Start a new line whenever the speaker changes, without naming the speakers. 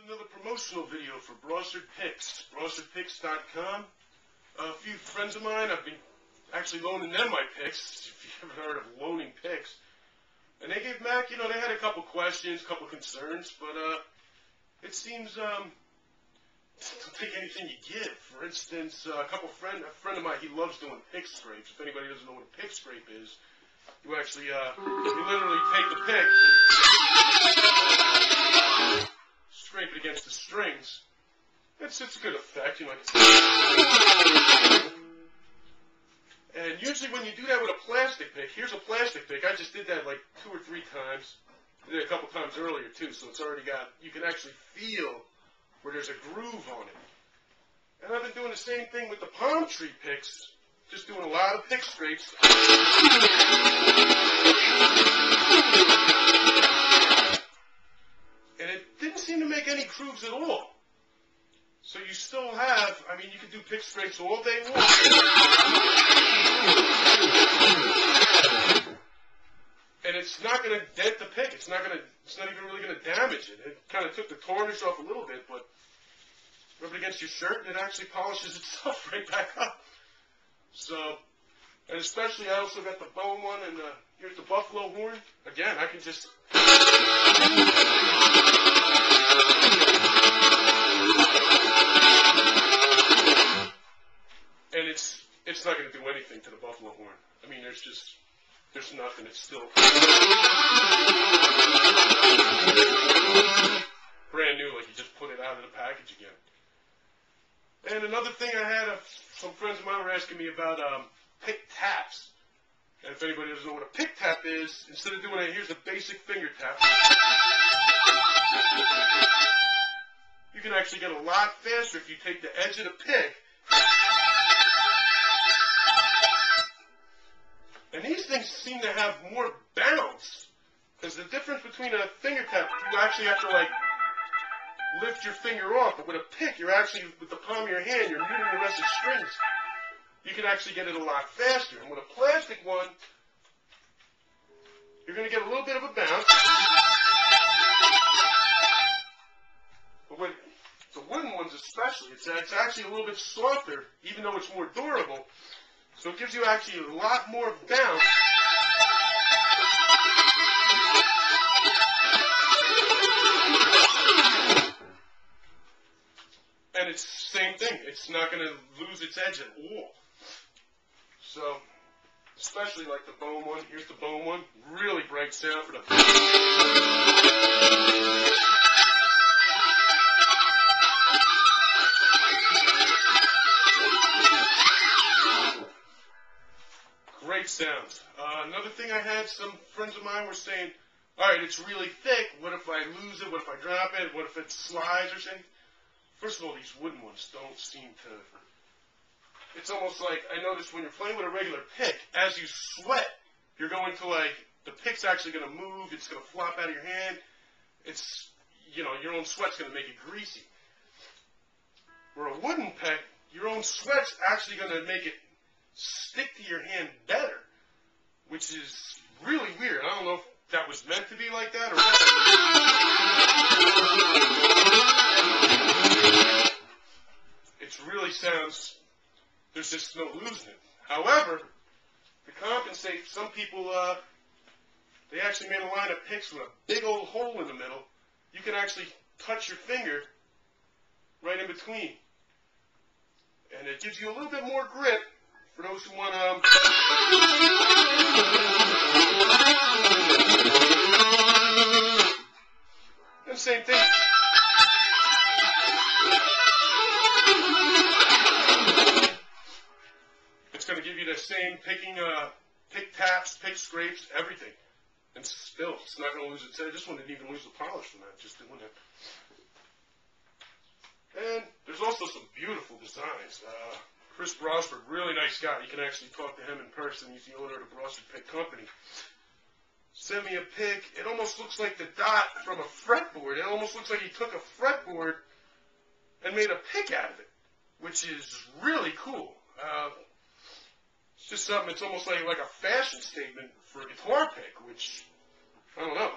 Another promotional video for Brossard Picks, brossardpicks.com. A few friends of mine, I've been actually loaning them my picks, if you haven't heard of loaning picks. And they gave back, they had a couple questions, a couple concerns, but it seems they'll take anything you give. For instance, a friend of mine, he loves doing pick scrapes. If anybody doesn't know what a pick scrape is, you actually, you literally take the pick and scrape it against the strings. It's a good effect, And usually when you do that with a plastic pick, here's a plastic pick. I just did that like 2 or 3 times. I did it a couple times earlier too, so it's already got, you can actually feel where there's a groove on it. And I've been doing the same thing with the palm tree picks, just doing a lot of pick scrapes. And it didn't seem to make any grooves at all. So you still have, you could do pick scrapes all day long. And it's not going to dent the pick. It's not even really going to damage it. It kind of took the tarnish off a little bit, but rub it against your shirt and it actually polishes itself right back up. So, and especially I also got the bone one, and here's the buffalo horn. Again, I can just... And it's not going to do anything to the buffalo horn. There's nothing. It's still brand new, like you just put it out of the package again. And another thing I had, some friends of mine were asking me about pick taps. And if anybody doesn't know what a pick tap is, instead of doing it, here's a basic finger tap. You can actually get a lot faster if you take the edge of the pick. And these things seem to have more bounce. Because the difference between a finger tap, you actually have to lift your finger off. But with a pick, you're actually, with the palm of your hand, you're muting the rest of the strings. You can actually get it a lot faster. And with a plastic one, you're going to get a little bit of a bounce. But with the wooden ones especially, it's actually a little bit softer, even though it's more durable. So it gives you actually a lot more bounce. And it's the same thing. It's not going to lose its edge at all. So, especially like the bone one. Here's the bone one. Really bright sound for the... Great sounds. Another thing I had, some friends of mine were saying, alright, it's really thick. What if I lose it? What if I drop it? What if it slides or something? First of all, these wooden ones don't seem to... It's almost like, I noticed when you're playing with a regular pick, as you sweat, you're going to the pick's actually going to move, it's going to flop out of your hand. It's, your own sweat's going to make it greasy. Where a wooden pick, your own sweat's actually going to make it stick to your hand better, which is really weird. I don't know if that was meant to be like that or what. It really sounds, there's just no losing it. However, to compensate, some people, they actually made a line of picks with a big old hole in the middle. You can actually touch your finger right in between. And it gives you a little bit more grip for those who want and same thing. It's going to give you the same picking, pick taps, pick scrapes, everything. And still, it's not going to lose its edge. This one didn't even lose the polish from that, just doing it. And there's also some beautiful designs. Chris Brossard, really nice guy. You can actually talk to him in person. He's the owner of the Brossard Pick Company. Sent me a pick. It almost looks like the dot from a fretboard. It almost looks like he took a fretboard and made a pick out of it, which is really cool. It's just something, it's almost like a fashion statement for a guitar pick, which, I don't know,